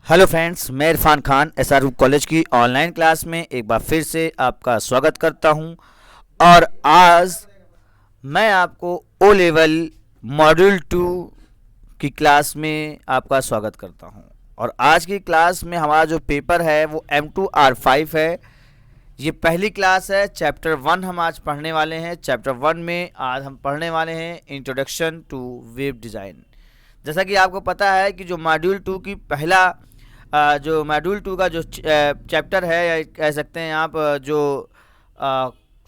Hello friends, मैं Irfan Khan SR college की online class में एक बार फिर से आपका स्वागत करता हूं। और आज मैं आपको ओ लेवल मॉड्यूल 2 की क्लास में आपका स्वागत करता हूं। और आज की क्लास में हमारा जो पेपर है वो M2R5 है। ये पहली क्लास है। चैप्टर 1 हम आज पढ़ने वाले हैं। चैप्टर 1 में आज हम पढ़ने वाले हैं इंट्रोडक्शन टू वेब डिज़ाइन। जैसा कि आपको पता है कि जो मॉड्यूल 2 की पहला जो मॉड्यूल 2 का जो चैप्टर है, या कह सकते हैं आप जो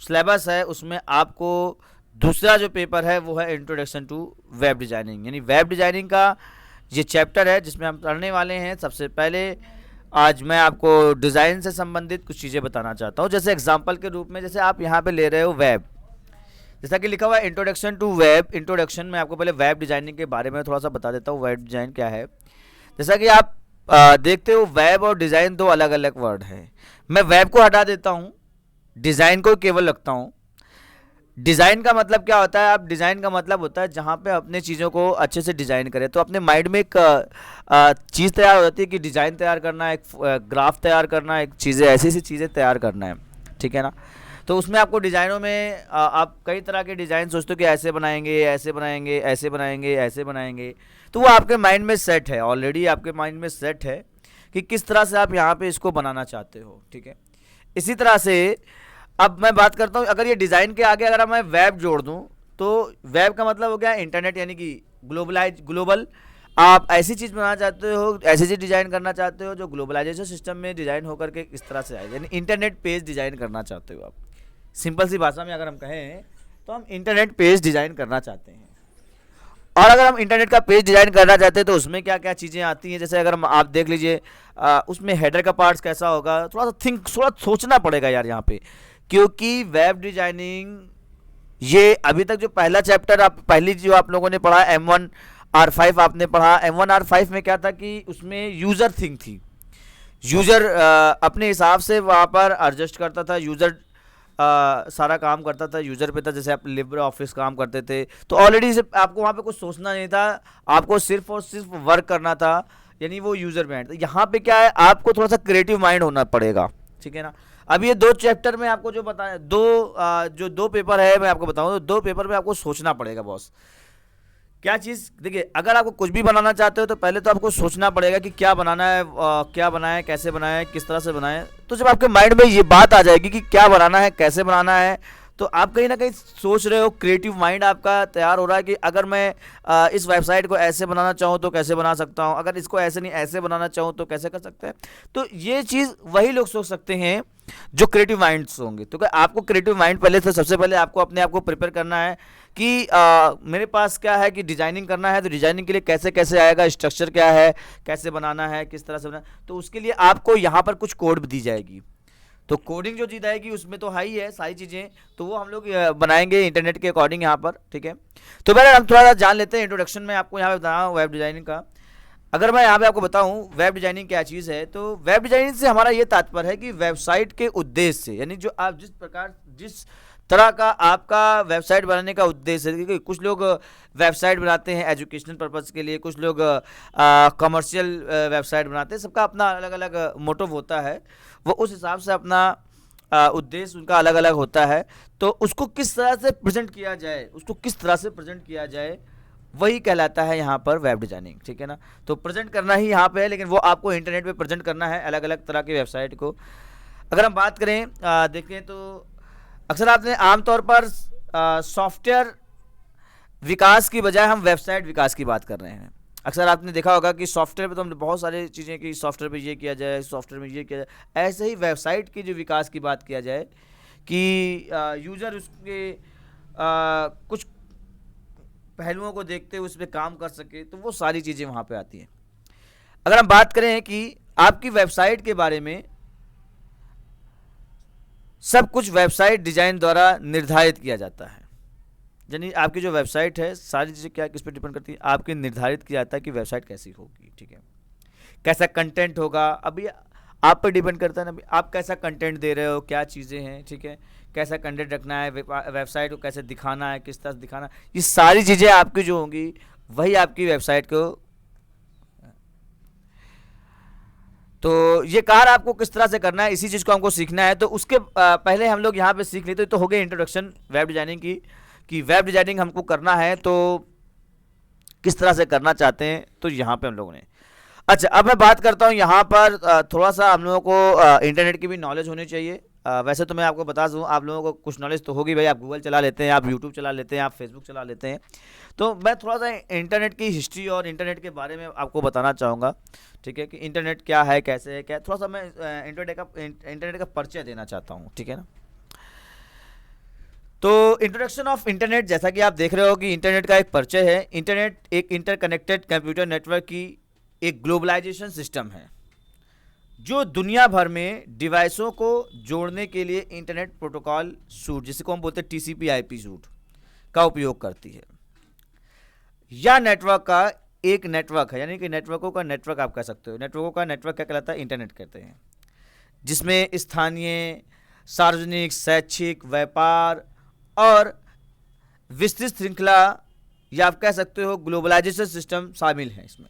सिलेबस है, उसमें आपको दूसरा जो पेपर है वो है इंट्रोडक्शन टू वेब डिज़ाइनिंग। यानी वेब डिज़ाइनिंग का ये चैप्टर है जिसमें हम पढ़ने वाले हैं। सबसे पहले आज मैं आपको डिज़ाइन से संबंधित कुछ चीज़ें बताना चाहता हूँ। जैसे एग्जांपल के रूप में, जैसे आप यहाँ पे ले रहे हो वेब, जैसा कि लिखा हुआ है इंट्रोडक्शन टू वेब। इंट्रोडक्शन में आपको पहले वेब डिज़ाइनिंग के बारे में थोड़ा सा बता देता हूँ, वेब डिज़ाइन क्या है। जैसा कि आप देखते हो, वेब और डिज़ाइन दो अलग अलग वर्ड हैं। मैं वेब को हटा देता हूँ, डिज़ाइन को केवल रखता हूँ। डिज़ाइन का मतलब क्या होता है? आप डिज़ाइन का मतलब होता है जहाँ पे अपने चीज़ों को अच्छे से डिज़ाइन करें। तो अपने माइंड में एक चीज़ तैयार हो जाती है कि डिज़ाइन तैयार करना है, एक ग्राफ तैयार करना है, एक चीज़ें ऐसी सी चीज़ें तैयार करना है, ठीक है ना। तो उसमें आपको डिज़ाइनों में आप कई तरह के डिज़ाइन सोचते हो कि ऐसे बनाएंगे, ऐसे बनाएंगे, ऐसे बनाएंगे, ऐसे बनाएंगे। तो वो आपके माइंड में सेट है, ऑलरेडी आपके माइंड में सेट है कि किस तरह से आप यहाँ पे इसको बनाना चाहते हो, ठीक है। इसी तरह से अब मैं बात करता हूँ, अगर ये डिज़ाइन के आगे अगर मैं वेब जोड़ दूँ, तो वेब का मतलब हो गया इंटरनेट, यानी कि ग्लोबल। आप ऐसी चीज़ बनाना चाहते हो, ऐसी चीज़ डिज़ाइन करना चाहते हो जो ग्लोबलाइजेशन सिस्टम में डिज़ाइन होकर के इस तरह से आए, यानी इंटरनेट पेज डिज़ाइन करना चाहते हो आप। सिंपल सी भाषा में अगर हम कहें तो हम इंटरनेट पेज डिज़ाइन करना चाहते हैं। और अगर हम इंटरनेट का पेज डिज़ाइन करना चाहते हैं तो उसमें क्या क्या चीज़ें आती हैं। जैसे अगर हम आप देख लीजिए, उसमें हेडर का पार्ट्स कैसा होगा, थोड़ा सोचना पड़ेगा यार यहाँ पे, क्योंकि वेब डिज़ाइनिंग ये अभी तक जो पहला चैप्टर आप पहली जो आप लोगों ने पढ़ा M1R5 आपने पढ़ा। M1R5 में क्या था कि उसमें यूज़र थिंग थी। यूज़र अपने हिसाब से वहाँ पर एडजस्ट करता था, यूज़र सारा काम करता था यूज़र पे था। जैसे आप लिब्रे ऑफिस काम करते थे तो ऑलरेडी से आपको वहाँ पे कुछ सोचना नहीं था, आपको सिर्फ और सिर्फ वर्क करना था, यानी वो यूज़र पे तो यहाँ पे क्या है, आपको थोड़ा सा क्रिएटिव माइंड होना पड़ेगा, ठीक है ना। अब ये दो चैप्टर में आपको जो बताया, जो दो पेपर है मैं आपको बताऊँ, तो दो पेपर में आपको सोचना पड़ेगा बॉस। क्या चीज़, देखिए, अगर आपको कुछ भी बनाना चाहते हो तो पहले तो आपको सोचना पड़ेगा कि क्या बनाना है, क्या बनाएं, कैसे बनाएं, किस तरह से बनाएं। तो जब आपके माइंड में ये बात आ जाएगी कि क्या बनाना है, कैसे बनाना है, तो आप कहीं ना कहीं सोच रहे हो, क्रिएटिव माइंड आपका तैयार हो रहा है कि अगर मैं इस वेबसाइट को ऐसे बनाना चाहूँ तो कैसे बना सकता हूँ, अगर इसको ऐसे नहीं ऐसे बनाना चाहूँ तो कैसे कर सकते हैं। तो ये चीज़ वही लोग सोच सकते हैं जो क्रिएटिव माइंड्स होंगे। तो क्या आपको क्रिएटिव माइंड पहले से, सबसे पहले आपको अपने आप को प्रिपेयर करना है कि मेरे पास क्या है कि डिज़ाइनिंग करना है, तो डिज़ाइनिंग के लिए कैसे कैसे आएगा, स्ट्रक्चर क्या है, कैसे बनाना है, किस तरह से बनाना। तो उसके लिए आपको यहाँ पर कुछ कोड दी जाएगी। तो कोडिंग जो चीज़ आएगी उसमें तो है ही है सारी चीज़ें, तो वो हम लोग बनाएंगे इंटरनेट के अकॉर्डिंग यहाँ पर, ठीक है। तो पहले हम थोड़ा सा जान लेते हैं इंट्रोडक्शन में आपको यहाँ पे बता रहा हूँ वेब डिज़ाइनिंग का। अगर मैं यहाँ पे आपको बताऊँ वेब डिज़ाइनिंग क्या चीज़ है, तो वेब डिज़ाइनिंग से हमारा ये तात्पर्य है कि वेबसाइट के उद्देश्य से, यानी जो आप जिस तरह का आपका वेबसाइट बनाने का उद्देश्य है। क्योंकि कुछ लोग वेबसाइट बनाते हैं एजुकेशनल पर्पज़ के लिए, कुछ लोग कमर्शियल वेबसाइट बनाते हैं, सबका अपना अलग अलग मोटिव होता है। वो उस हिसाब से अपना उद्देश्य उनका अलग अलग होता है। तो उसको किस तरह से प्रेजेंट किया जाए, उसको किस तरह से प्रेजेंट किया जाए, वही कहलाता है यहाँ पर वेब डिज़ाइनिंग, ठीक है ना। तो प्रेजेंट करना ही यहाँ पे है, लेकिन वो आपको इंटरनेट पे प्रेजेंट करना है अलग अलग तरह की वेबसाइट को। अगर हम बात करें, देखें तो अक्सर आपने आमतौर पर सॉफ्टवेयर विकास की बजाय हम वेबसाइट विकास की बात कर रहे हैं। अक्सर आपने देखा होगा कि सॉफ्टवेयर पे तो हमने बहुत सारी चीज़ें कि सॉफ्टवेयर पे ये किया जाए, सॉफ्टवेयर में ये किया जाए। ऐसे ही वेबसाइट की जो विकास की बात किया जाए कि यूज़र उसके कुछ पहलुओं को देखते हुए उस पर काम कर सके, तो वो सारी चीज़ें वहाँ पे आती हैं। अगर हम बात करें कि आपकी वेबसाइट के बारे में, सब कुछ वेबसाइट डिज़ाइन द्वारा निर्धारित किया जाता है। यानी आपकी जो वेबसाइट है, सारी चीज़ें क्या किस पे डिपेंड करती है, आपके निर्धारित किया जाता है कि वेबसाइट कैसी होगी, ठीक है। कैसा कंटेंट होगा, अभी आप पे डिपेंड करता है ना, अभी आप कैसा कंटेंट दे रहे हो, क्या चीज़ें हैं, ठीक है। कैसा कंटेंट रखना है, वेबसाइट को कैसे दिखाना है, किस तरह से दिखाना है, ये सारी चीज़ें आपकी जो होंगी वही आपकी वेबसाइट को तो ये कार्य आपको किस तरह से करना है, इसी चीज़ को हमको सीखना है। तो उसके पहले हम लोग यहाँ पे सीख लेते तो हो गए इंट्रोडक्शन वेब डिजाइनिंग की, कि वेब डिजाइनिंग हमको करना है तो किस तरह से करना चाहते हैं, तो यहाँ पे हम लोगों ने। अच्छा, अब मैं बात करता हूँ यहाँ पर थोड़ा सा हम लोगों को इंटरनेट की भी नॉलेज होनी चाहिए। वैसे तो मैं आपको बता दूँ, आप लोगों को कुछ नॉलेज तो होगी भाई, आप गूगल चला लेते हैं, आप यूट्यूब चला लेते हैं, आप फेसबुक चला लेते हैं। तो मैं थोड़ा सा इंटरनेट की हिस्ट्री और इंटरनेट के बारे में आपको बताना चाहूँगा, ठीक है, कि इंटरनेट क्या है, कैसे है, क्या, थोड़ा सा मैं इंटरनेट का परिचय देना चाहता हूँ, ठीक है ना। तो इंट्रोडक्शन ऑफ इंटरनेट, जैसा कि आप देख रहे हो कि इंटरनेट का एक परिचय है। इंटरनेट एक इंटरकनेक्टेड कंप्यूटर नेटवर्क की एक ग्लोबलाइजेशन सिस्टम है जो दुनिया भर में डिवाइसों को जोड़ने के लिए इंटरनेट प्रोटोकॉल सूट, जिसको हम बोलते हैं टीसीपी/आईपी सूट, का उपयोग करती है। यह नेटवर्क का एक नेटवर्क है, यानी कि नेटवर्कों का नेटवर्क आप कह सकते हो। नेटवर्कों का नेटवर्क क्या कहलाता है? इंटरनेट कहते हैं, जिसमें स्थानीय, सार्वजनिक, शैक्षिक, व्यापार और विस्तृत श्रृंखला, या आप कह सकते हो ग्लोबलाइजेशन सिस्टम शामिल है इसमें।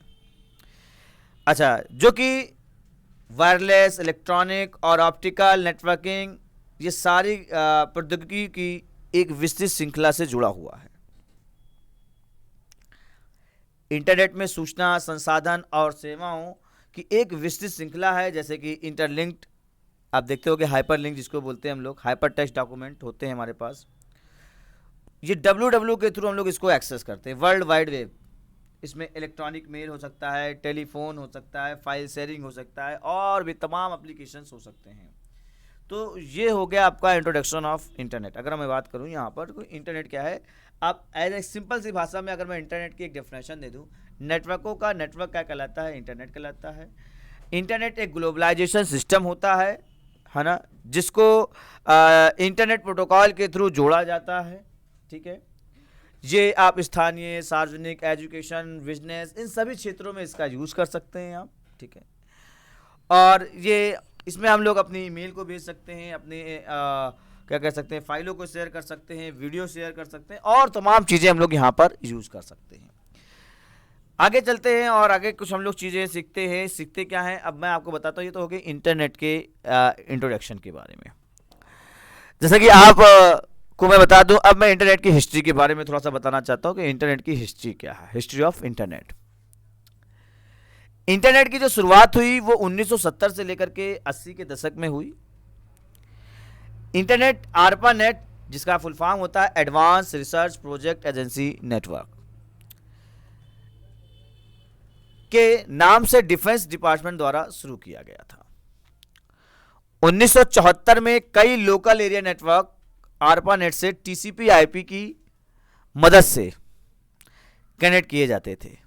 अच्छा, जो कि वायरलेस, इलेक्ट्रॉनिक और ऑप्टिकल नेटवर्किंग, ये सारी प्रौद्योगिकी की एक विस्तृत श्रृंखला से जुड़ा हुआ है। इंटरनेट में सूचना, संसाधन और सेवाओं की एक विस्तृत श्रृंखला है, जैसे कि इंटरलिंक्ड, आप देखते हो कि हाइपरलिंक जिसको बोलते हैं हम लोग, हाइपर टेक्स्ट डॉक्यूमेंट होते हैं हमारे पास। ये www के थ्रू हम लोग इसको एक्सेस करते हैं, वर्ल्ड वाइड वेब। इसमें इलेक्ट्रॉनिक मेल हो सकता है, टेलीफोन हो सकता है, फाइल शेयरिंग हो सकता है, और भी तमाम एप्लीकेशंस हो सकते हैं। तो ये हो गया आपका इंट्रोडक्शन ऑफ इंटरनेट। अगर मैं बात करूँ यहाँ पर तो इंटरनेट क्या है, आप एज ए सिंपल सी भाषा में अगर मैं इंटरनेट की एक डेफिनेशन दे दूँ, नेटवर्कों का नेटवर्क क्या कहलाता है? इंटरनेट कहलाता है। इंटरनेट एक ग्लोबलाइजेशन सिस्टम होता है ना, जिसको इंटरनेट प्रोटोकॉल के थ्रू जोड़ा जाता है, ठीक है। ये आप स्थानीय, सार्वजनिक, एजुकेशन, बिजनेस, इन सभी क्षेत्रों में इसका यूज़ कर सकते हैं आप, ठीक है। और ये इसमें हम लोग अपनी ईमेल को भेज सकते हैं, अपने क्या कह सकते हैं, फाइलों को शेयर कर सकते हैं, वीडियो शेयर कर सकते हैं, और तमाम चीज़ें हम लोग यहाँ पर यूज़ कर सकते हैं। आगे चलते हैं और आगे कुछ हम लोग चीज़ें सीखते हैं। सीखते क्या हैं, अब मैं आपको बताता हूँ। ये तो हो गई इंटरनेट के इंट्रोडक्शन के बारे में। जैसा कि आप को मैं बता दूं, अब मैं इंटरनेट की हिस्ट्री के बारे में थोड़ा सा बताना चाहता हूं कि इंटरनेट की हिस्ट्री क्या है। History of internet. इंटरनेट की जो शुरुआत हुई वो 1970 से लेकर के 80 के दशक में हुई। इंटरनेट, ARPANET, जिसका फुल फॉर्म होता है advance research project agency network, के नाम से डिफेंस डिपार्टमेंट द्वारा शुरू किया गया था। 1974 में कई लोकल एरिया नेटवर्क ARPANET से TCP/IP की मदद से कनेक्ट किए जाते थे।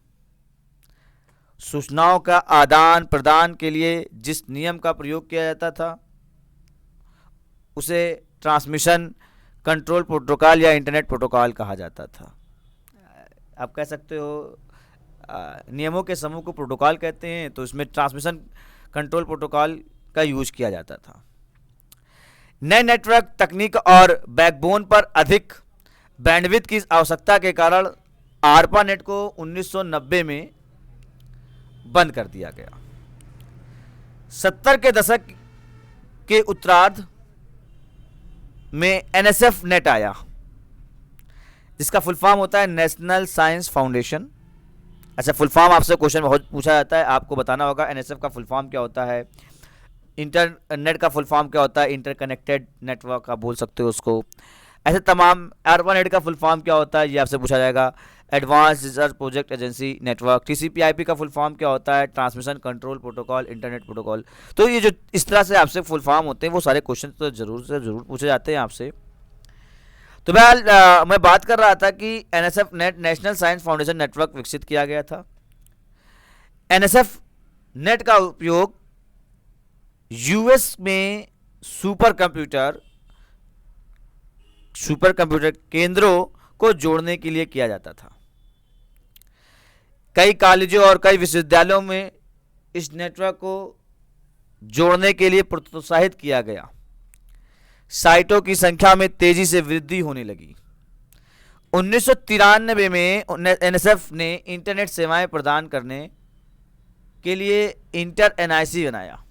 सूचनाओं का आदान प्रदान के लिए जिस नियम का प्रयोग किया जाता था उसे ट्रांसमिशन कंट्रोल प्रोटोकॉल या इंटरनेट प्रोटोकॉल कहा जाता था। आप कह सकते हो नियमों के समूह को प्रोटोकॉल कहते हैं, तो इसमें ट्रांसमिशन कंट्रोल प्रोटोकॉल का यूज किया जाता था। नए नेटवर्क तकनीक और बैकबोन पर अधिक बैंडविड्थ की आवश्यकता के कारण ARPANET को 1990 में बंद कर दिया गया। 70 के दशक के उत्तरार्ध में NSF नेट आया, जिसका फुल फॉर्म होता है नेशनल साइंस फाउंडेशन। अच्छा, फुल फॉर्म आपसे क्वेश्चन बहुत पूछा जाता है, आपको बताना होगा NSF का फुल फॉर्म क्या होता है, इंटरनेट का फुल फॉर्म क्या होता है, इंटरकनेक्टेड नेटवर्क आप बोल सकते हो उसको। ऐसे तमाम ARPANET का फुल फॉर्म क्या होता है ये आपसे पूछा जाएगा, advance research project agency network. TCP/IP का फुल फॉर्म क्या होता है, transmission control protocol internet protocol. तो ये जो इस तरह से आपसे फुल फॉर्म होते हैं वो सारे क्वेश्चन तो जरूर से जरूर पूछे जाते हैं आपसे। तो मैं बात कर रहा था कि NSF net, national science foundation network विकसित किया गया था। NSF नेट का उपयोग US में सुपर कंप्यूटर केंद्रों को जोड़ने के लिए किया जाता था। कई कॉलेजों और कई विश्वविद्यालयों में इस नेटवर्क को जोड़ने के लिए प्रोत्साहित किया गया। साइटों की संख्या में तेजी से वृद्धि होने लगी। 1993 में NSF ने इंटरनेट सेवाएं प्रदान करने के लिए इंटर एनआईसी बनाया,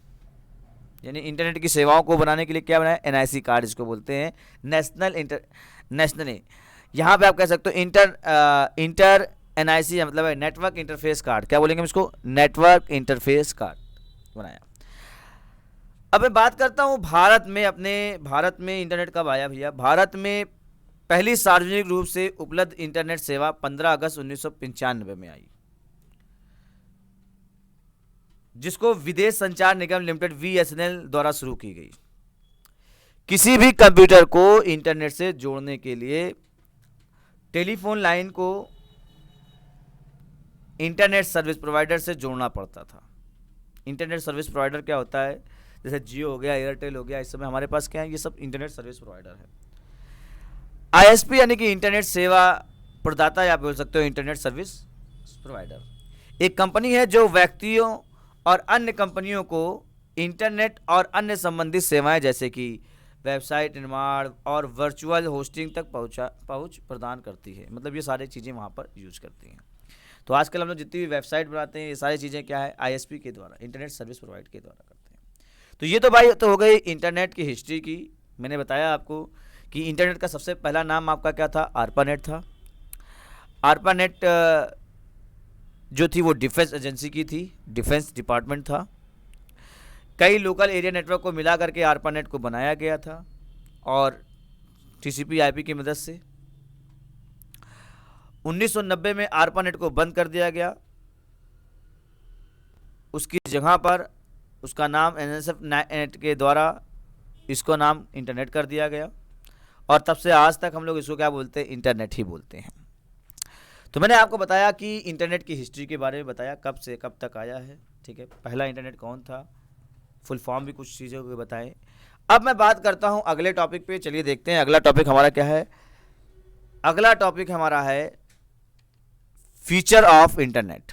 यानी इंटरनेट की सेवाओं को बनाने के लिए क्या बनाया, एनआईसी कार्ड इसको बोलते हैं, नेशनल यहाँ पे आप कह सकते हो इंटर एनआईसी मतलब है नेटवर्क इंटरफेस कार्ड, क्या बोलेंगे हम इसको, नेटवर्क इंटरफेस कार्ड बनाया। अब मैं बात करता हूँ भारत में, अपने भारत में इंटरनेट कब आया भैया। भारत में पहली सार्वजनिक रूप से उपलब्ध इंटरनेट सेवा 15 अगस्त 1995 में आई, जिसको विदेश संचार निगम लिमिटेड VSNL द्वारा शुरू की गई। किसी भी कंप्यूटर को इंटरनेट से जोड़ने के लिए टेलीफोन लाइन को इंटरनेट सर्विस प्रोवाइडर से जोड़ना पड़ता था। इंटरनेट सर्विस प्रोवाइडर क्या होता है, जैसे जियो हो गया, एयरटेल हो गया, इस समय हमारे पास क्या है, ये सब इंटरनेट सर्विस प्रोवाइडर है। ISP यानी कि इंटरनेट सेवा प्रदाता, या बोल सकते हो इंटरनेट सर्विस प्रोवाइडर, एक कंपनी है जो व्यक्तियों और अन्य कंपनियों को इंटरनेट और अन्य संबंधित सेवाएं जैसे कि वेबसाइट निर्माण और वर्चुअल होस्टिंग तक पहुंच प्रदान करती है। मतलब ये सारी चीज़ें वहाँ पर यूज करती हैं। तो आजकल हम लोग जितनी भी वेबसाइट बनाते हैं, ये सारी चीज़ें क्या है, ISP के द्वारा, इंटरनेट सर्विस प्रोवाइड के द्वारा करते हैं। तो ये तो भाई तो हो गई इंटरनेट की हिस्ट्री की। मैंने बताया आपको कि इंटरनेट का सबसे पहला नाम आपका क्या था, ARPANET था। ARPANEट जो थी वो डिफेंस एजेंसी की थी, डिफेंस डिपार्टमेंट था। कई लोकल एरिया नेटवर्क को मिला करके ARPANET को बनाया गया था और TCP/IP की मदद से 1990 में ARPANET को बंद कर दिया गया। उसकी जगह पर उसका नाम NSF नेट के द्वारा इसको नाम इंटरनेट कर दिया गया और तब से आज तक हम लोग इसको क्या बोलते हैं, इंटरनेट ही बोलते हैं। तो मैंने आपको बताया कि इंटरनेट की हिस्ट्री के बारे में बताया, कब से कब तक आया है, ठीक है। पहला इंटरनेट कौन था, फुल फॉर्म भी कुछ चीज़ों को बताएं। अब मैं बात करता हूं अगले टॉपिक पे। चलिए देखते हैं अगला टॉपिक हमारा क्या है। अगला टॉपिक हमारा है फीचर ऑफ इंटरनेट।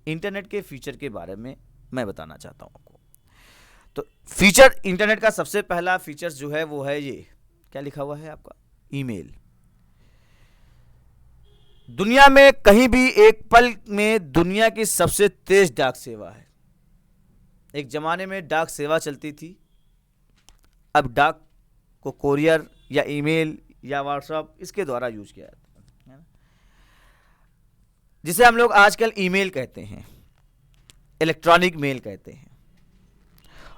इंटरनेट के फीचर के बारे में मैं बताना चाहता हूं आपको। तो फीचर, इंटरनेट का सबसे पहला फीचर जो है वो है ये, क्या लिखा हुआ है आपका, ईमेल। दुनिया में कहीं भी एक पल में दुनिया की सबसे तेज डाक सेवा है। एक जमाने में डाक सेवा चलती थी, अब डाक को कोरियर या ईमेल या व्हाट्सएप इसके द्वारा यूज किया जाता है, जिसे हम लोग आजकल ईमेल कहते हैं, इलेक्ट्रॉनिक मेल कहते हैं।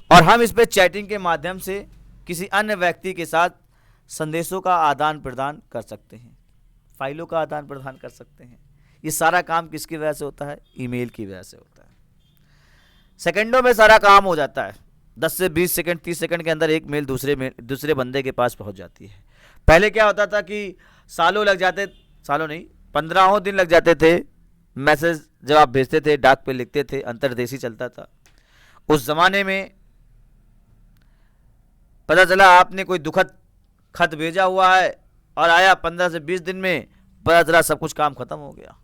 और हम इस पे चैटिंग के माध्यम से किसी अन्य व्यक्ति के साथ संदेशों का आदान प्रदान कर सकते हैं, फाइलों का आदान प्रदान कर सकते हैं। ये सारा काम किसकी वजह से होता है, ईमेल की वजह से होता है। सेकंडों में सारा काम हो जाता है, 10 से 20 सेकंड 30 सेकंड के अंदर एक मेल दूसरे बंदे के पास पहुंच जाती है। पहले क्या होता था कि सालों लग जाते, सालों नहीं 15 दिन लग जाते थे मैसेज जब आप भेजते थे, डाक पे लिखते थे, अंतर्देशी चलता था। उस जमाने में पता चला आपने कोई दुखद खत भेजा हुआ है और आया 15 से 20 दिन में, पता चला सब कुछ काम खत्म हो गया।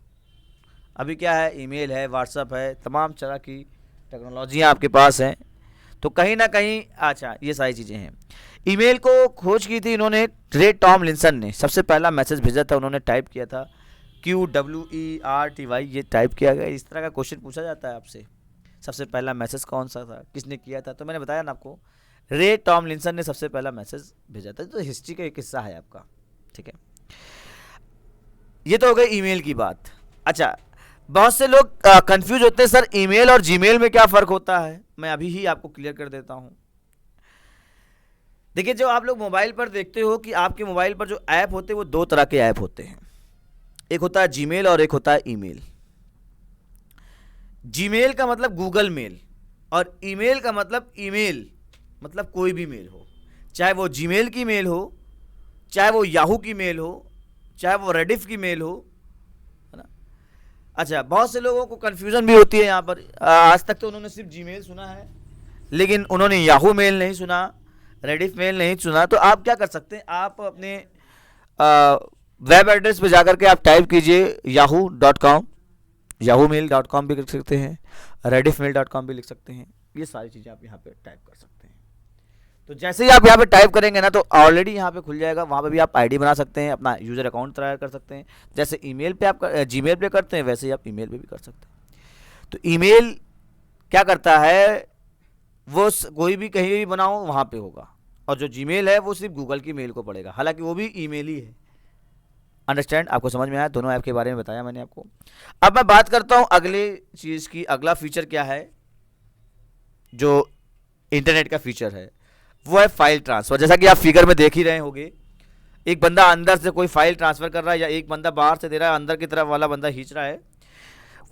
अभी क्या है, ईमेल है, व्हाट्सएप है, तमाम तरह की टेक्नोलॉजियाँ आपके पास हैं। तो कहीं ना कहीं अच्छा ये सारी चीज़ें हैं। ईमेल को खोज की थी इन्होंने, रे टॉमलिंसन ने सबसे पहला मैसेज भेजा था, उन्होंने टाइप किया था QWERTY, ये टाइप किया गया। इस तरह का क्वेश्चन पूछा जाता है आपसे, सबसे पहला मैसेज कौन सा था, किसने किया था। तो मैंने बताया ना आपको, रे टॉमलिंसन ने सबसे पहला मैसेज भेजा था। तो हिस्ट्री का एक हिस्सा है आपका, ठीक है। ये तो हो गई ईमेल की बात। अच्छा, बहुत से लोग कंफ्यूज होते हैं, सर ईमेल और जीमेल में क्या फ़र्क होता है। मैं अभी ही आपको क्लियर कर देता हूं। देखिए, जो आप लोग मोबाइल पर देखते हो कि आपके मोबाइल पर जो ऐप होते हैं वो दो तरह के ऐप होते हैं, एक होता है जीमेल और एक होता है ईमेल। जीमेल का मतलब गूगल मेल और ईमेल का मतलब ईमेल, मतलब कोई भी मेल हो, चाहे वो जीमेल की मेल हो, चाहे वो याहू की मेल हो, चाहे वो रेडिफ की मेल हो, है ना। अच्छा, बहुत से लोगों को कन्फ्यूज़न भी होती है यहाँ पर। आज तक तो उन्होंने सिर्फ जीमेल सुना है, लेकिन उन्होंने याहू मेल नहीं सुना, रेडिफ मेल नहीं सुना। तो आप क्या कर सकते हैं, आप अपने वेब एड्रेस पे जाकर के आप टाइप कीजिए yahoo.com, yahoomail.com भी लिख सकते हैं, rediffmail.com भी लिख सकते हैं। ये सारी चीज़ें आप यहाँ पे टाइप कर सकते हैं। तो जैसे ही आप यहाँ पे टाइप करेंगे ना, तो ऑलरेडी यहाँ पे खुल जाएगा। वहाँ पे भी आप आईडी बना सकते हैं, अपना यूज़र अकाउंट तैयार कर सकते हैं। जैसे ईमेल पे आप जीमेल पे करते हैं, वैसे ही आप ईमेल पे भी कर सकते हैं। तो ईमेल क्या करता है, वो कोई भी कहीं भी बनाओ वहाँ पे होगा, और जो जीमेल है वो सिर्फ गूगल की मेल को पढ़ेगा, हालांकि वो भी ईमेल ही है। अंडरस्टैंड? आपको समझ में आया? दोनों ऐप के बारे में बताया मैंने आपको। अब मैं बात करता हूँ अगले चीज़ की। अगला फीचर क्या है जो इंटरनेट का फीचर है, वो है फाइल ट्रांसफ़र। जैसा कि आप फिगर में देख ही रहे होंगे, एक बंदा अंदर से कोई फाइल ट्रांसफ़र कर रहा है, या एक बंदा बाहर से दे रहा है, अंदर की तरफ वाला बंदा खींच रहा है।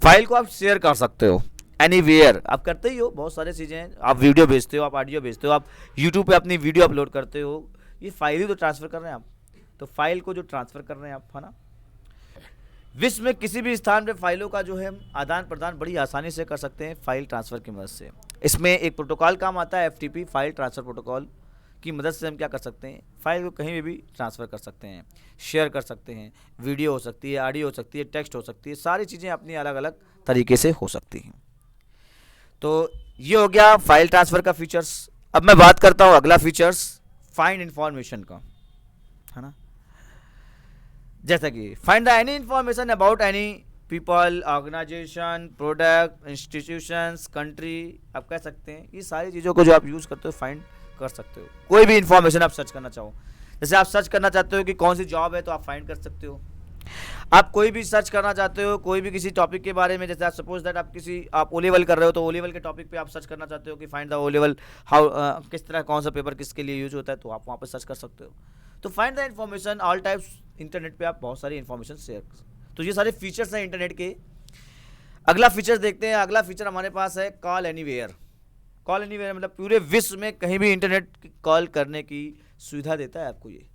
फाइल को आप शेयर कर सकते हो एनीवेयर, आप करते ही हो, बहुत सारी चीज़ें हैं। आप वीडियो भेजते हो, आप ऑडियो भेजते हो, आप यूट्यूब पे अपनी वीडियो अपलोड करते हो, ये फाइल ही तो ट्रांसफ़र कर रहे हैं आप। तो फाइल को जो ट्रांसफ़र कर रहे हैं आप, है ना, विश्व में किसी भी स्थान पे फाइलों का जो है आदान प्रदान बड़ी आसानी से कर सकते हैं फाइल ट्रांसफ़र की मदद से। इसमें एक प्रोटोकॉल काम आता है, FTP, फाइल ट्रांसफ़र प्रोटोकॉल की मदद से हम क्या कर सकते हैं, फाइल को कहीं भी ट्रांसफ़र कर सकते हैं, शेयर कर सकते हैं। वीडियो हो सकती है, ऑडियो हो सकती है, टेक्स्ट हो सकती है, सारी चीज़ें अपनी अलग अलग तरीके से हो सकती हैं। तो ये हो गया फाइल ट्रांसफ़र का फीचर्स। अब मैं बात करता हूँ अगला फीचर्स, फाइंड इंफॉर्मेशन का, है ना। जैसा कि find the any information about any people, organisation, product, institutions, country, आप कह सकते हैं। ये सारी चीज़ों को जो आप यूज़ करते हो फाइंड कर सकते हो। कोई भी इंफॉर्मेशन आप सर्च करना चाहो, जैसे आप सर्च करना चाहते हो कि कौन सी जॉब है, तो आप फाइंड कर सकते हो। आप कोई भी सर्च करना चाहते हो, कोई भी किसी टॉपिक के बारे में, जैसे आप सपोज दैट आप ओ लेवल कर रहे हो, तो ओ लेवल के टॉपिक पे आप सर्च करना चाहते हो कि find the O level how, किस तरह कौन सा पेपर किसके लिए यूज होता है, तो आप वहाँ पर सर्च कर सकते हो। तो find the information all types, internet पे आप बहुत सारी इन्फॉर्मेशन शेयर कर सकते हो। तो ये सारे फीचर्स हैं इंटरनेट के। अगला फीचर देखते हैं। अगला फीचर हमारे पास है कॉल एनीवेयर। कॉल एनीवेयर मतलब पूरे विश्व में कहीं भी इंटरनेट कॉल करने की सुविधा देता है आपको। ये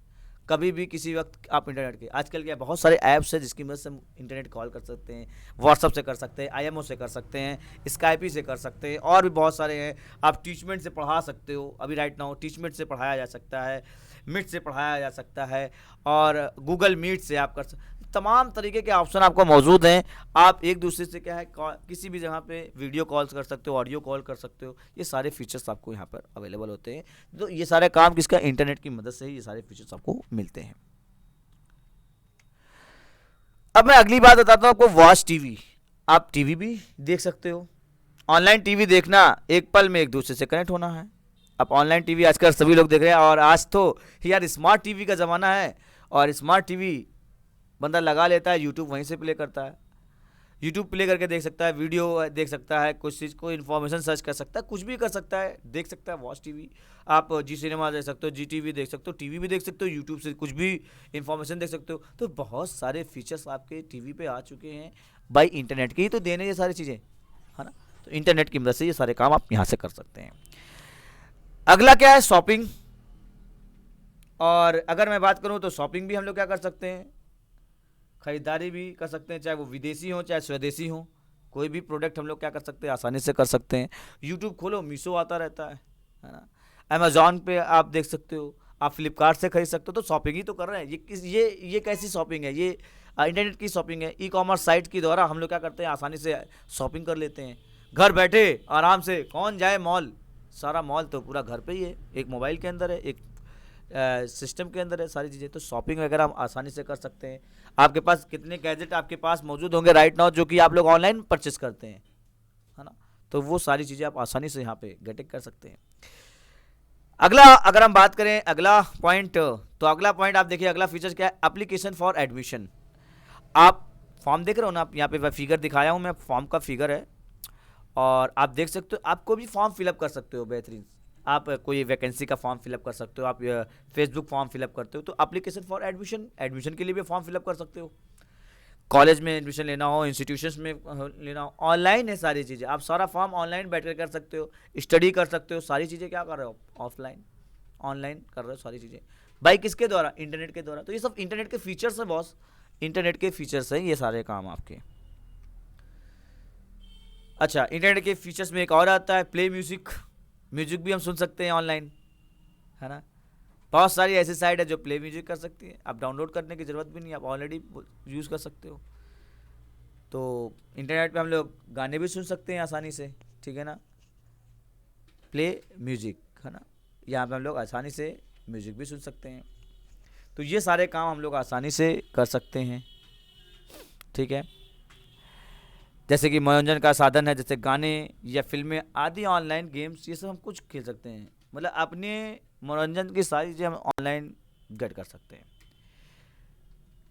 कभी भी किसी वक्त आप इंटरनेट के, आजकल क्या बहुत सारे ऐप्स हैं जिसकी मदद से हम इंटरनेट कॉल कर सकते हैं, व्हाट्सअप से कर सकते हैं, IMO से कर सकते हैं, स्काइपी से कर सकते हैं, और भी बहुत सारे हैं। आप टीचमेंट से पढ़ा सकते हो, अभी राइट नाउ टीचमेंट से पढ़ाया जा सकता है, मीट से पढ़ाया जा सकता है, और गूगल मीट से आप कर सकते। तमाम तरीके के ऑप्शन आपको मौजूद हैं। आप एक दूसरे से क्या है किसी भी जगह पे वीडियो कॉल्स कर सकते हो, ऑडियो कॉल कर सकते हो। ये सारे फीचर्स आपको यहाँ पर अवेलेबल होते हैं। तो ये सारे काम किसका, इंटरनेट की मदद से ही ये सारे फीचर्स आपको मिलते हैं। अब मैं अगली बात बताता हूँ आपको, वॉच टीवी। आप टीवी भी देख सकते हो। ऑनलाइन टीवी देखना एक पल में एक दूसरे से कनेक्ट होना है। अब ऑनलाइन टीवी आजकल सभी लोग देख रहे हैं, और आज तो यार स्मार्ट टीवी का ज़माना है, और स्मार्ट टीवी बंदा लगा लेता है, यूट्यूब वहीं से प्ले करता है, यूट्यूब प्ले करके देख सकता है, वीडियो देख सकता है, कुछ चीज़ को इन्फॉर्मेशन सर्च कर सकता है, कुछ भी कर सकता है, देख सकता है। वॉच टीवी आप जी सिनेमा देख सकते हो, जी टीवी देख सकते हो, टीवी भी देख सकते हो, यूट्यूब से कुछ भी इन्फॉर्मेशन देख सकते हो। तो बहुत सारे फीचर्स आपके टीवी पे आ चुके हैं बाई इंटरनेट के ही तो देने ये सारी चीज़ें, है ना। तो इंटरनेट की मदद से ये सारे काम आप यहाँ से कर सकते हैं। अगला क्या है, शॉपिंग। और अगर मैं बात करूँ तो शॉपिंग भी हम लोग क्या कर सकते हैं, ख़रीदारी भी कर सकते हैं, चाहे वो विदेशी हो चाहे स्वदेशी हो। कोई भी प्रोडक्ट हम लोग क्या कर सकते हैं, आसानी से कर सकते हैं। यूट्यूब खोलो, मीशो आता रहता है ना। अमेज़ॉन पे आप देख सकते हो, आप फ्लिपकार्ट से खरीद सकते हो। तो शॉपिंग ही तो कर रहे हैं। ये कैसी शॉपिंग है, ये इंटरनेट की शॉपिंग है। ई कॉमर्स साइट के द्वारा हम लोग क्या करते हैं, आसानी से शॉपिंग कर लेते हैं घर बैठे आराम से। कौन जाए मॉल, सारा मॉल तो पूरा घर पे ही है, एक मोबाइल के अंदर है, एक सिस्टम के अंदर है सारी चीज़ें। तो शॉपिंग वगैरह हम आसानी से कर सकते हैं। आपके पास कितने गैजेट आपके पास मौजूद होंगे राइट नाउ जो कि आप लोग ऑनलाइन परचेस करते हैं, है ना। तो वो सारी चीज़ें आप आसानी से यहाँ पे गेट कर सकते हैं। अगला अगर हम बात करें अगला पॉइंट, तो अगला पॉइंट आप देखिए, अगला फीचर क्या है, एप्लीकेशन फॉर एडमिशन। आप फॉर्म देख रहे हो ना, आप यहाँ पे फिगर दिखाया हूँ मैं, फॉर्म का फिगर है, और आप देख सकते हो, आपको भी फॉर्म फिलअप कर सकते हो। बेहतरीन, आप कोई वैकेंसी का फॉर्म फिलअप कर सकते हो, आप फेसबुक फॉर्म फिलअप करते हो, तो एप्लीकेशन फॉर एडमिशन, एडमिशन के लिए भी फॉर्म फिलअप कर सकते हो। कॉलेज में एडमिशन लेना हो, इंस्टीट्यूशंस में लेना हो, ऑनलाइन है सारी चीज़ें। आप सारा फॉर्म ऑनलाइन बैठ कर सकते हो, स्टडी कर सकते हो। सारी चीज़ें क्या कर रहे हो, ऑफलाइन ऑनलाइन कर रहे हो सारी चीज़ें, बाई किसके द्वारा, इंटरनेट के द्वारा। तो ये सब इंटरनेट के फीचर्स हैं बॉस, इंटरनेट के फीचर्स हैं ये सारे काम आपके। अच्छा, इंटरनेट के फीचर्स में एक और आता है प्ले म्यूजिक। म्यूजिक भी हम सुन सकते हैं ऑनलाइन, है ना। बहुत सारी ऐसी साइट है जो प्ले म्यूजिक कर सकती है, आप डाउनलोड करने की ज़रूरत भी नहीं, आप ऑलरेडी यूज़ कर सकते हो। तो इंटरनेट पे हम लोग गाने भी सुन सकते हैं आसानी से, ठीक है ना, प्ले म्यूजिक, है ना। यहाँ पे हम लोग आसानी से म्यूजिक भी सुन सकते हैं। तो ये सारे काम हम लोग आसानी से कर सकते हैं, ठीक है। जैसे कि मनोरंजन का साधन है, जैसे गाने या फिल्में आदि, ऑनलाइन गेम्स, ये सब हम कुछ खेल सकते हैं। मतलब अपने मनोरंजन की सारी चीज़ें हम ऑनलाइन गेट कर सकते हैं।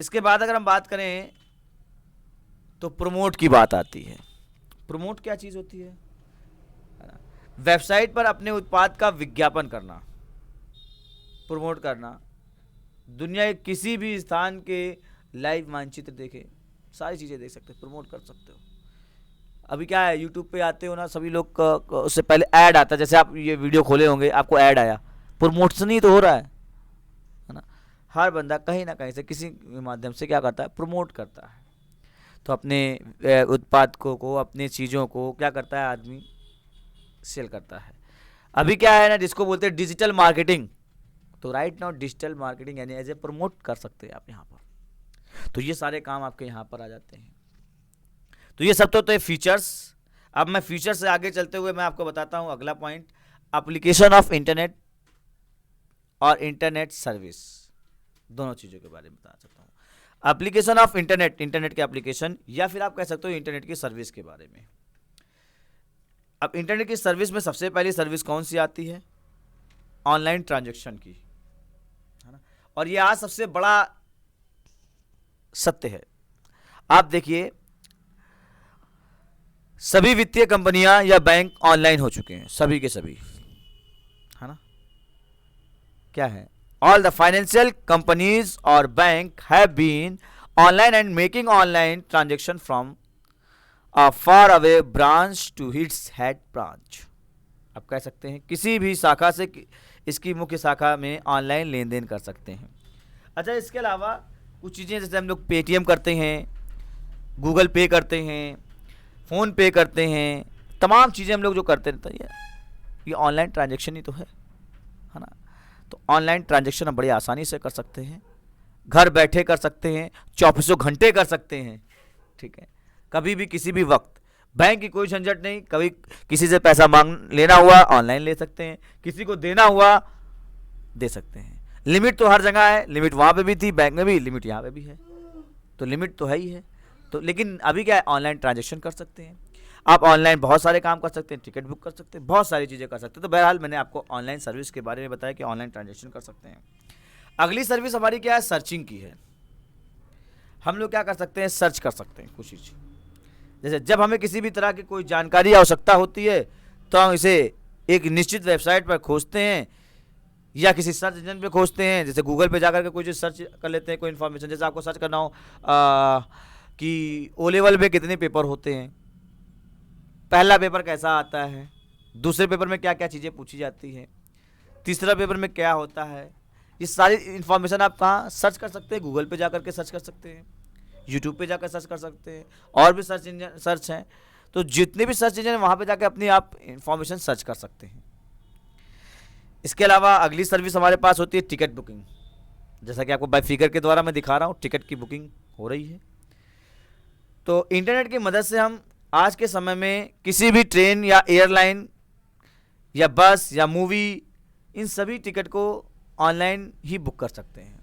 इसके बाद अगर हम बात करें तो प्रमोट की बात आती है। प्रमोट क्या चीज़ होती है ना? वेबसाइट पर अपने उत्पाद का विज्ञापन करना, प्रमोट करना, दुनिया के किसी भी स्थान के लाइव मानचित्र देखे, सारी चीज़ें देख सकते हो, प्रमोट कर सकते हो। अभी क्या है, यूट्यूब पे आते हो ना सभी लोग, उससे पहले ऐड आता है। जैसे आप ये वीडियो खोले होंगे, आपको ऐड आया, प्रमोशन ही तो हो रहा है ना। हर बंदा कहीं ना कहीं से किसी माध्यम से क्या करता है, प्रमोट करता है। तो अपने उत्पाद को अपने चीज़ों को क्या करता है आदमी, सेल करता है। अभी क्या है ना, जिसको बोलते हैं डिजिटल मार्केटिंग, तो राइट नाउ डिजिटल मार्केटिंग यानी एज ए प्रमोट कर सकते हैं आप यहाँ पर। तो ये सारे काम आपके यहाँ पर आ जाते हैं। तो ये सब तो फीचर्स। अब मैं फीचर से आगे चलते हुए मैं आपको बताता हूँ अगला पॉइंट, एप्लीकेशन ऑफ इंटरनेट और इंटरनेट सर्विस, दोनों चीज़ों के बारे में बताना चाहता हूँ। एप्लीकेशन ऑफ इंटरनेट, इंटरनेट के एप्लीकेशन, या फिर आप कह सकते हो इंटरनेट की सर्विस के बारे में। अब इंटरनेट की सर्विस में सबसे पहली सर्विस कौन सी आती है, ऑनलाइन ट्रांजैक्शन की, है ना। और ये आज सबसे बड़ा सत्य है। आप देखिए, सभी वित्तीय कंपनियां या बैंक ऑनलाइन हो चुके हैं, सभी के सभी, है ना। क्या है, ऑल द फाइनेंशियल कंपनीज और bank have been online and making online transaction from a far away branch to its head branch. आप कह सकते हैं किसी भी शाखा से इसकी मुख्य शाखा में ऑनलाइन लेन देन कर सकते हैं। अच्छा, इसके अलावा कुछ चीज़ें जैसे हम लोग पेटीएम करते हैं, गूगल पे करते हैं, फ़ोन पे करते हैं, तमाम चीज़ें हम लोग जो करते रहते हैं ये ऑनलाइन ट्रांजैक्शन ही तो है ना। तो ऑनलाइन ट्रांजैक्शन हम बड़ी आसानी से कर सकते हैं, घर बैठे कर सकते हैं, 24 घंटे कर सकते हैं, ठीक है। कभी भी किसी भी वक्त, बैंक की कोई झंझट नहीं। कभी किसी से पैसा मांग लेना हुआ ऑनलाइन ले सकते हैं, किसी को देना हुआ दे सकते हैं। लिमिट तो हर जगह है, लिमिट वहाँ पे भी थी बैंक में भी, लिमिट यहाँ पे भी है, तो लिमिट तो है ही है। तो लेकिन अभी क्या है, ऑनलाइन ट्रांजैक्शन कर सकते हैं आप, ऑनलाइन बहुत सारे काम कर सकते हैं, टिकट बुक कर सकते हैं, बहुत सारी चीज़ें कर सकते हैं। तो बहरहाल मैंने आपको ऑनलाइन सर्विस के बारे में बताया कि ऑनलाइन ट्रांजैक्शन कर सकते हैं। अगली सर्विस हमारी क्या है, सर्चिंग की है। हम लोग क्या कर सकते हैं, सर्च कर सकते हैं कुछ चीज़। जैसे जब हमें किसी भी तरह की कोई जानकारी आवश्यकता होती है तो हम इसे एक निश्चित वेबसाइट पर खोजते हैं या किसी सर्च इंजन पे खोजते हैं। जैसे गूगल पे जाकर के कोई चीज़ सर्च कर लेते हैं, कोई इन्फॉर्मेशन, जैसे आपको सर्च करना हो कि ओ लेवल में कितने पेपर होते हैं, पहला पेपर कैसा आता है, दूसरे पेपर में क्या क्या चीज़ें पूछी जाती हैं, तीसरा पेपर में क्या होता है, ये सारी इन्फॉर्मेशन आप कहाँ सर्च कर सकते हैं, गूगल पे जाकर के सर्च कर सकते हैं, यूट्यूब पे जाकर सर्च कर सकते हैं, और भी सर्च इंजन सर्च हैं। तो जितने भी सर्च इंजन हैं वहाँ पे जाकर अपनी आप इन्फॉर्मेशन सर्च कर सकते हैं। इसके अलावा अगली सर्विस हमारे पास होती है टिकट बुकिंग। जैसा कि आपको बाय फिगर के द्वारा मैं दिखा रहा हूँ, टिकट की बुकिंग हो रही है। तो इंटरनेट की मदद से हम आज के समय में किसी भी ट्रेन या एयरलाइन या बस या मूवी, इन सभी टिकट को ऑनलाइन ही बुक कर सकते हैं।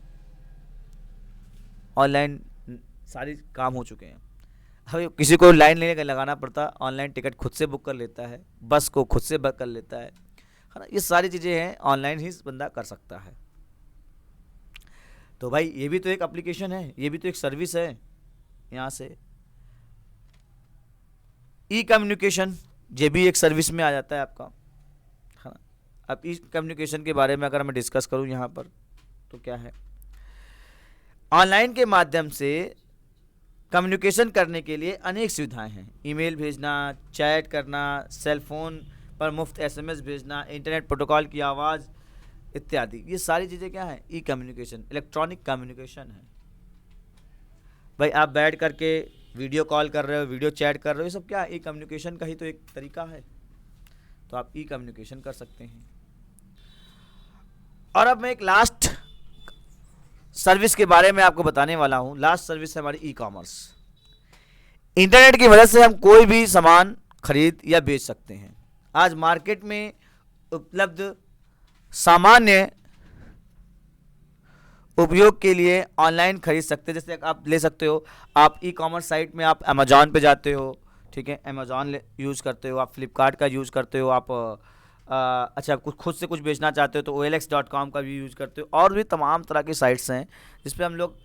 ऑनलाइन सारी काम हो चुके हैं। अब किसी को लाइन लेने का लगाना पड़ता, ऑनलाइन टिकट खुद से बुक कर लेता है, बस को खुद से बुक कर लेता है ना। ये सारी चीज़ें हैं, ऑनलाइन ही बंदा कर सकता है। तो भाई ये भी तो एक एप्लीकेशन है, ये भी तो एक सर्विस है। यहाँ से ई कम्युनिकेशन, ये भी एक सर्विस में आ जाता है आपका, है ना। अब ई कम्युनिकेशन के बारे में अगर मैं डिस्कस करूँ यहाँ पर, तो क्या है, ऑनलाइन के माध्यम से कम्युनिकेशन करने के लिए अनेक सुविधाएं हैं। ईमेल भेजना, चैट करना, सेल फोन पर मुफ्त एसएमएस भेजना, इंटरनेट प्रोटोकॉल की आवाज़ इत्यादि, ये सारी चीज़ें क्या है, ई कम्युनिकेशन, इलेक्ट्रॉनिक कम्युनिकेशन है। भाई आप बैठ करके वीडियो कॉल कर रहे हो, वीडियो चैट कर रहे हो, ये सब क्या है, ई कम्युनिकेशन का ही तो एक तरीका है। तो आप ई कम्युनिकेशन कर सकते हैं। और अब मैं एक लास्ट सर्विस के बारे में आपको बताने वाला हूं। लास्ट सर्विस है हमारी ई कॉमर्स। इंटरनेट की मदद से हम कोई भी सामान खरीद या बेच सकते हैं। आज मार्केट में उपलब्ध सामान्य उपयोग के लिए ऑनलाइन खरीद सकते हैं। जैसे आप ले सकते हो, आप ई कॉमर्स साइट में आप अमेजॉन पे जाते हो, ठीक है, अमेज़ॉन यूज़ करते हो, आप फ्लिपकार्ट का यूज़ करते हो, आप अच्छा कुछ खुद से कुछ बेचना चाहते हो तो OLX.com का भी यूज़ करते हो, और भी तमाम तरह की साइट्स हैं जिस पे हम लोग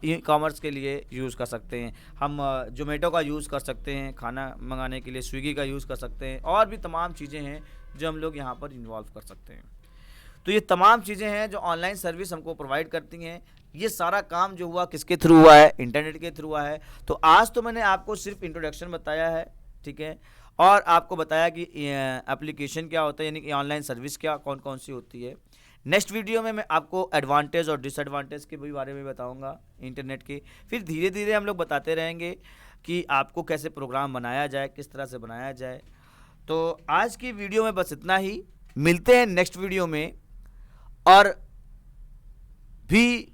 ई कॉमर्स के लिए यूज़ कर सकते हैं। हम जोमेटो का यूज़ कर सकते हैं खाना मंगाने के लिए, स्विगी का यूज़ कर सकते हैं, और भी तमाम चीज़ें हैं जो हम लोग यहाँ पर इन्वॉल्व कर सकते हैं। तो ये तमाम चीज़ें हैं जो ऑनलाइन सर्विस हमको प्रोवाइड करती हैं। ये सारा काम जो हुआ किसके थ्रू हुआ है? इंटरनेट के थ्रू हुआ है। तो आज तो मैंने आपको सिर्फ इंट्रोडक्शन बताया है, ठीक है, और आपको बताया कि एप्लीकेशन क्या होता है, यानी कि ऑनलाइन सर्विस क्या कौन कौन सी होती है। नेक्स्ट वीडियो में मैं आपको एडवांटेज और डिसएडवांटेज के भी बारे में बताऊंगा इंटरनेट के। फिर धीरे धीरे हम लोग बताते रहेंगे कि आपको कैसे प्रोग्राम बनाया जाए, किस तरह से बनाया जाए। तो आज की वीडियो में बस इतना ही, मिलते हैं नेक्स्ट वीडियो में और भी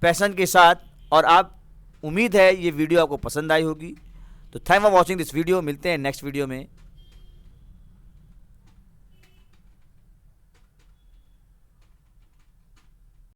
पैशन के साथ। और आप उम्मीद है ये वीडियो आपको पसंद आई होगी। तो thank for watching this video, मिलते हैं नेक्स्ट वीडियो में।